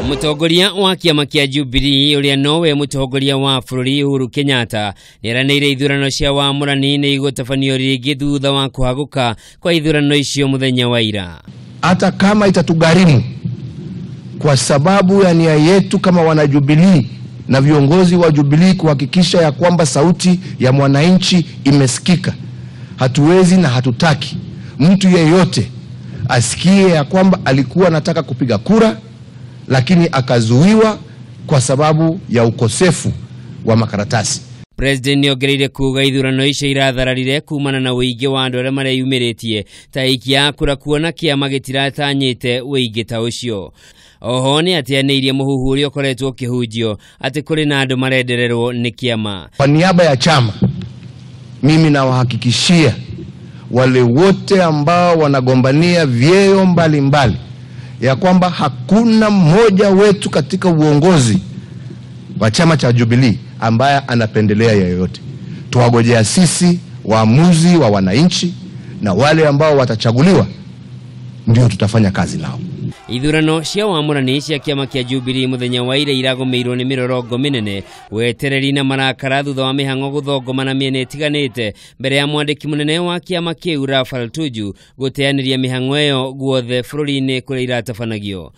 Mutongoria wa kiama kia Jubilee uria nowe mutongoria wa bururi Uhuru Kenyatta niaraneire ithurano cia wamũrani ni igũtabanio ringi thutha wa kuhaguka kwa ithurano icio muthenya wa ira. Hata kama itatugharimu kwa sababu ya nia yetu kama wana Jubilee na viongozi wa Jubilee kuhakikisha ya kwamba sauti ya mwananchi imesikika, hatuwezi na hatutaki mtu yeyote asikie ya kwamba alikuwa anataka kupiga kura lakini akazuiwa kwa sababu ya ukosefu wa makaratasi. President niongereire kuga ithurano icio irathararire kumana na uingi wa andu aria mareyumiritie ta ikia kura kuona kiama gitiratanyite uingi ta ucio. Oho ni atianeirie muhuhu uria ukoretwo kihunjio ati kuri na andu marendererwo ni kiama. Kwa niaba ya chama, mimi nawahakikishia wale wote ambao wanagombania vyeo mbalimbali ya kwamba hakuna mmoja wetu katika uongozi wa chama cha Jubilee ambaye anapendelea yeyote. Tuwagojea sisi waamuzi wa wananchi, na wale ambao watachaguliwa ndio tutafanya kazi nao. Ithurano cia wamũrani cia kiama kia Jubilee muthenya wa ira iragomeirwo ni mirorongo minene wetereri na marakara thutha wa mihango guthongomana miene itiganite mbere ya mwandiki munene wa kiama kiu Raphael Tuju guteaniria mihango iyo guothe bururi-ini kuria iratabanagio.